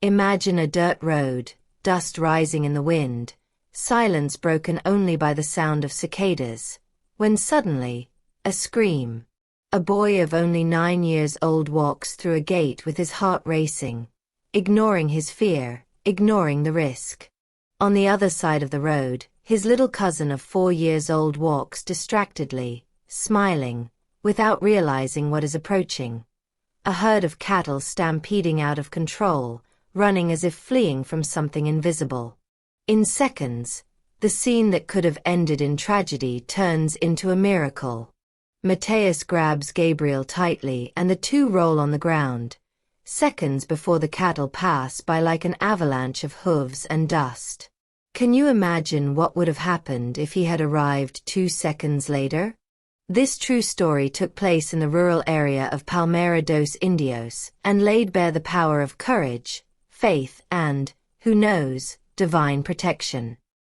Imagine a dirt road, dust rising in the wind, silence broken only by the sound of cicadas, when suddenly, a scream. A boy of only 9 years old walks through a gate with his heart racing, ignoring his fear, ignoring the risk. On the other side of the road, his little cousin of 4 years old walks distractedly, smiling, without realizing what is approaching. A herd of cattle stampeding out of control, running as if fleeing from something invisible. In seconds, the scene that could have ended in tragedy turns into a miracle. Matthias grabs Gabriel tightly and the two roll on the ground, seconds before the cattle pass by like an avalanche of hooves and dust. Can you imagine what would have happened if he had arrived 2 seconds later? This true story took place in the rural area of Palmera dos Indios and laid bare the power of courage, faith and, who knows, divine protection.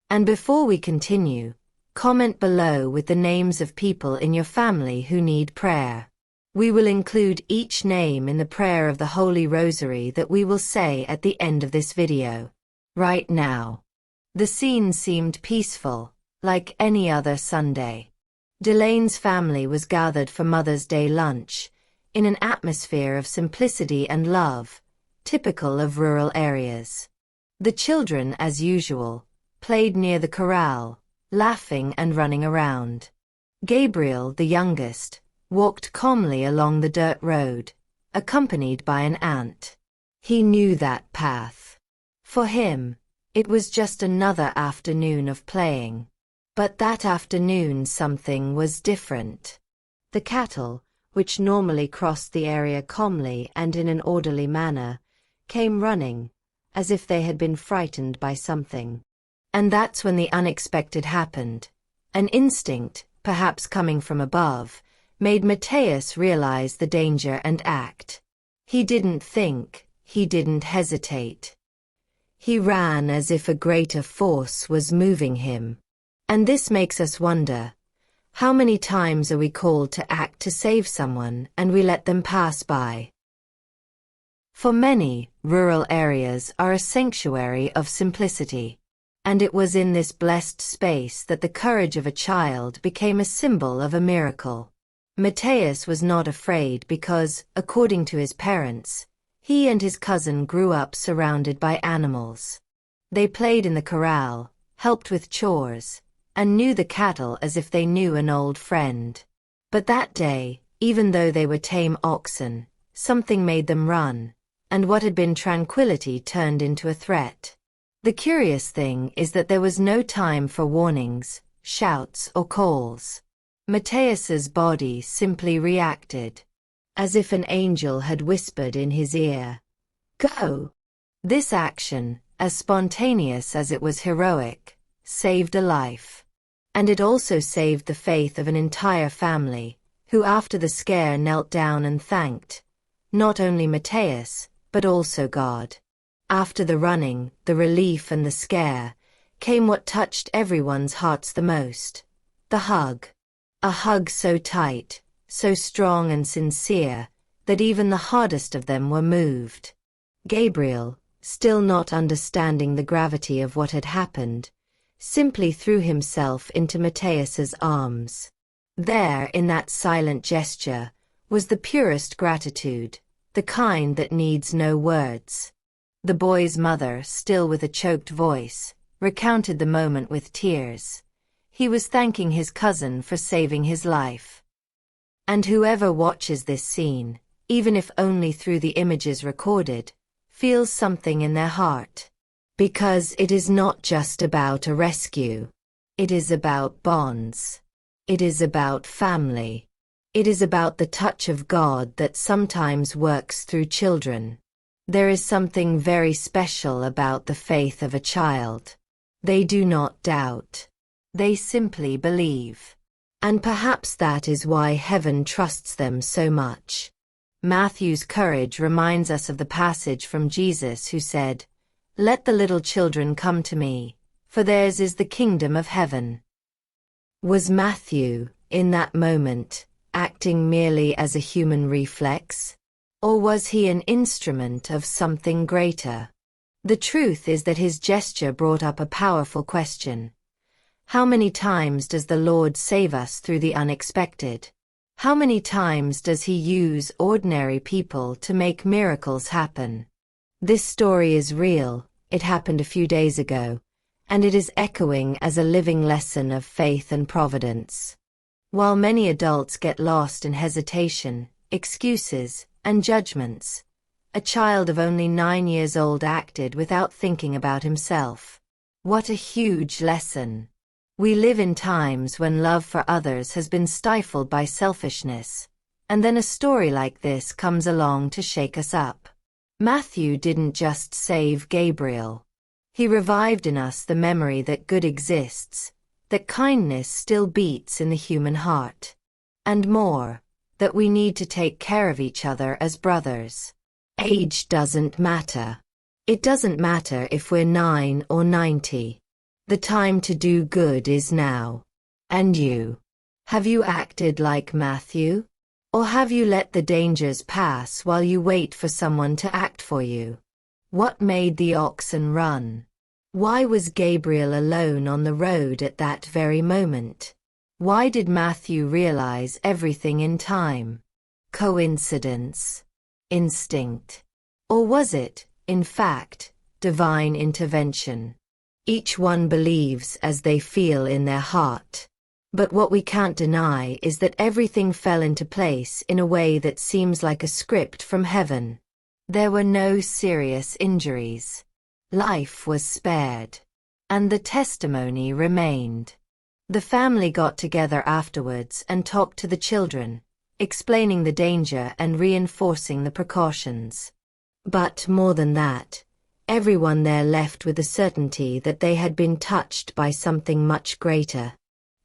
And before we continue, comment below with the names of people in your family who need prayer. We will include each name in the prayer of the Holy Rosary that we will say at the end of this video. Right now. The scene seemed peaceful, like any other Sunday. Delaine's family was gathered for Mother's Day lunch, in an atmosphere of simplicity and love, typical of rural areas. The children, as usual, played near the corral, laughing and running around. Gabriel, the youngest, walked calmly along the dirt road, accompanied by an aunt. He knew that path. For him, it was just another afternoon of playing. But that afternoon something was different. The cattle, which normally crossed the area calmly and in an orderly manner, came running, as if they had been frightened by something. And that's when the unexpected happened. An instinct, perhaps coming from above, made Matthias realize the danger and act. He didn't think, he didn't hesitate. He ran as if a greater force was moving him. And this makes us wonder, how many times are we called to act to save someone and we let them pass by? For many, rural areas are a sanctuary of simplicity. And it was in this blessed space that the courage of a child became a symbol of a miracle. Matthias was not afraid because, according to his parents, he and his cousin grew up surrounded by animals. They played in the corral, helped with chores, and knew the cattle as if they knew an old friend. But that day, even though they were tame oxen, something made them run, and what had been tranquility turned into a threat. The curious thing is that there was no time for warnings, shouts or calls. Matthias's body simply reacted, as if an angel had whispered in his ear, "Go!" This action, as spontaneous as it was heroic, saved a life. And it also saved the faith of an entire family, who after the scare knelt down and thanked, not only Matthias, but also God. After the running, the relief and the scare, came what touched everyone's hearts the most. The hug. A hug so tight, so strong and sincere, that even the hardest of them were moved. Gabriel, still not understanding the gravity of what had happened, simply threw himself into Matthias's arms. There, in that silent gesture, was the purest gratitude, the kind that needs no words. The boy's mother, still with a choked voice, recounted the moment with tears. He was thanking his cousin for saving his life. And whoever watches this scene, even if only through the images recorded, feels something in their heart. Because it is not just about a rescue. It is about bonds. It is about family. It is about the touch of God that sometimes works through children. There is something very special about the faith of a child. They do not doubt. They simply believe. And perhaps that is why heaven trusts them so much. Matthew's courage reminds us of the passage from Jesus who said, "Let the little children come to me, for theirs is the kingdom of heaven." Was Matthew, in that moment, acting merely as a human reflex? Or was he an instrument of something greater? The truth is that his gesture brought up a powerful question. How many times does the Lord save us through the unexpected? How many times does he use ordinary people to make miracles happen? This story is real, it happened a few days ago, and it is echoing as a living lesson of faith and providence. While many adults get lost in hesitation, excuses, and judgments, a child of only 9 years old acted without thinking about himself. What a huge lesson! We live in times when love for others has been stifled by selfishness, and then a story like this comes along to shake us up. Matthew didn't just save Gabriel. He revived in us the memory that good exists, that kindness still beats in the human heart. And more, that we need to take care of each other as brothers. Age doesn't matter. It doesn't matter if we're 9 or 90. The time to do good is now. And you? Have you acted like Matthew? Or have you let the dangers pass while you wait for someone to act for you? What made the oxen run? Why was Gabriel alone on the road at that very moment? Why did Matthew realize everything in time? Coincidence? Instinct? Or was it, in fact, divine intervention? Each one believes as they feel in their heart. But what we can't deny is that everything fell into place in a way that seems like a script from heaven. There were no serious injuries. Life was spared. And the testimony remained. The family got together afterwards and talked to the children, explaining the danger and reinforcing the precautions. But more than that, everyone there left with the certainty that they had been touched by something much greater.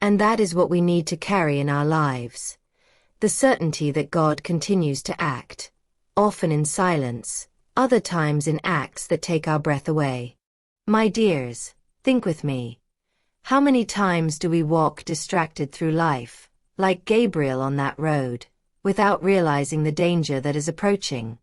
And that is what we need to carry in our lives. The certainty that God continues to act, often in silence, other times in acts that take our breath away. My dears, think with me. How many times do we walk distracted through life, like Gabriel on that road, without realizing the danger that is approaching?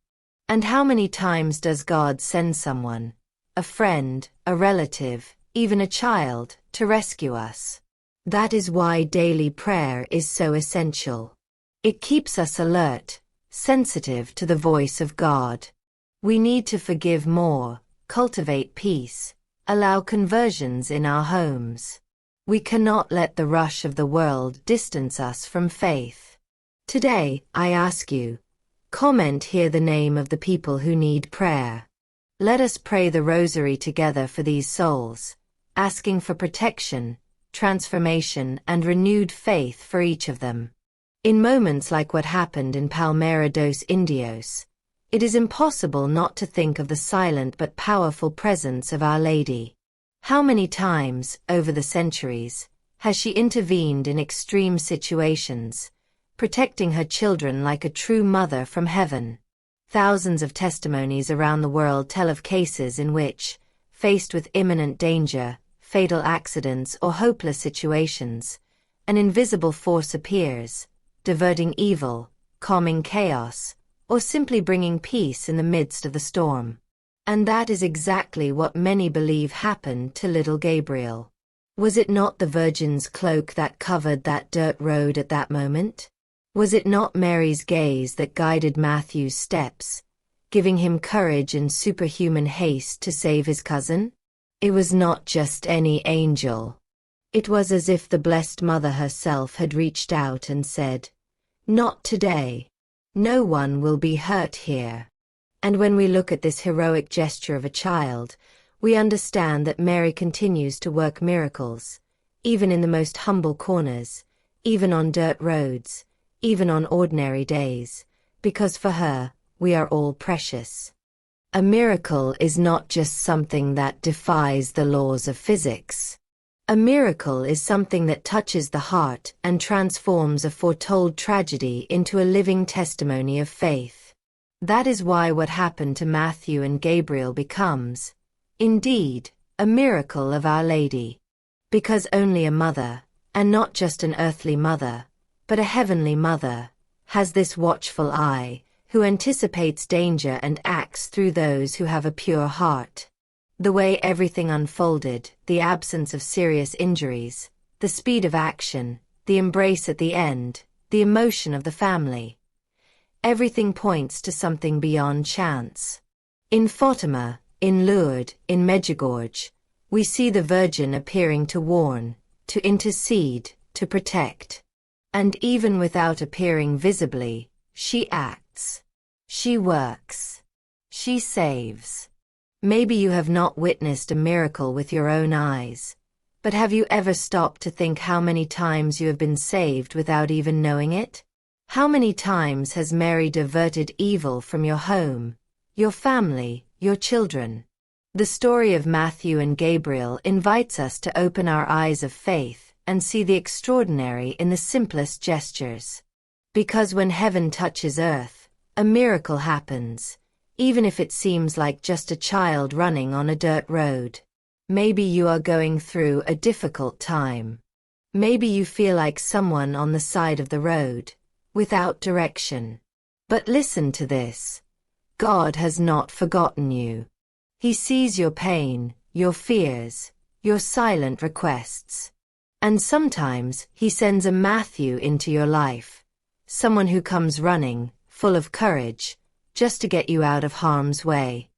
And how many times does God send someone, a friend, a relative, even a child, to rescue us? That is why daily prayer is so essential. It keeps us alert, sensitive to the voice of God. We need to forgive more, cultivate peace, allow conversions in our homes. We cannot let the rush of the world distance us from faith. Today, I ask you, comment here the name of the people who need prayer. Let us pray the rosary together for these souls, asking for protection, transformation, and renewed faith for each of them. In moments like what happened in Palmera dos Indios, it is impossible not to think of the silent but powerful presence of Our Lady. How many times, over the centuries, has she intervened in extreme situations, protecting her children like a true mother from heaven? Thousands of testimonies around the world tell of cases in which, faced with imminent danger, fatal accidents, or hopeless situations, an invisible force appears, diverting evil, calming chaos, or simply bringing peace in the midst of the storm. And that is exactly what many believe happened to little Gabriel. Was it not the Virgin's cloak that covered that dirt road at that moment? Was it not Mary's gaze that guided Matthew's steps, giving him courage and superhuman haste to save his cousin? It was not just any angel. It was as if the Blessed Mother herself had reached out and said, "Not today. No one will be hurt here." And when we look at this heroic gesture of a child, we understand that Mary continues to work miracles, even in the most humble corners, even on dirt roads, even on ordinary days, because for her, we are all precious. A miracle is not just something that defies the laws of physics. A miracle is something that touches the heart and transforms a foretold tragedy into a living testimony of faith. That is why what happened to Matthew and Gabriel becomes, indeed, a miracle of Our Lady. Because only a mother, and not just an earthly mother, but a heavenly mother, has this watchful eye, who anticipates danger and acts through those who have a pure heart. The way everything unfolded, the absence of serious injuries, the speed of action, the embrace at the end, the emotion of the family. Everything points to something beyond chance. In Fatima, in Lourdes, in Medjugorje, we see the Virgin appearing to warn, to intercede, to protect. And even without appearing visibly, she acts. She works. She saves. Maybe you have not witnessed a miracle with your own eyes, but have you ever stopped to think how many times you have been saved without even knowing it? How many times has Mary diverted evil from your home, your family, your children? The story of Matthew and Gabriel invites us to open our eyes of faith and see the extraordinary in the simplest gestures. Because when heaven touches earth, a miracle happens, even if it seems like just a child running on a dirt road. Maybe you are going through a difficult time. Maybe you feel like someone on the side of the road, without direction. But listen to this. God has not forgotten you. He sees your pain, your fears, your silent requests. And sometimes He sends a Matthew into your life, someone who comes running, full of courage, just to get you out of harm's way.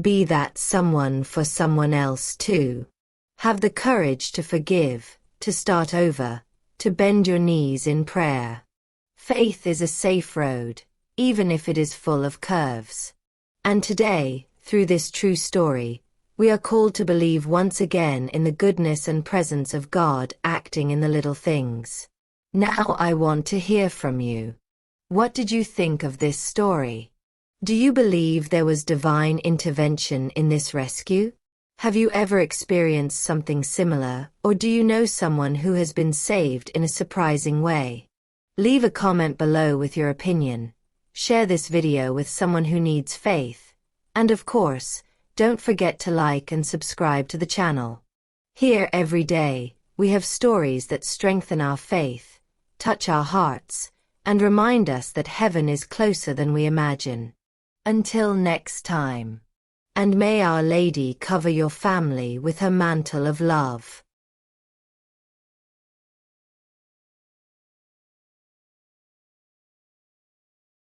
Be that someone for someone else too. Have the courage to forgive, to start over, to bend your knees in prayer. Faith is a safe road, even if it is full of curves. And today, through this true story, we are called to believe once again in the goodness and presence of God acting in the little things. Now I want to hear from you. What did you think of this story? Do you believe there was divine intervention in this rescue? Have you ever experienced something similar, or do you know someone who has been saved in a surprising way? Leave a comment below with your opinion. Share this video with someone who needs faith. And of course, don't forget to like and subscribe to the channel. Here every day, we have stories that strengthen our faith, touch our hearts, and remind us that heaven is closer than we imagine. Until next time. And may Our Lady cover your family with her mantle of love.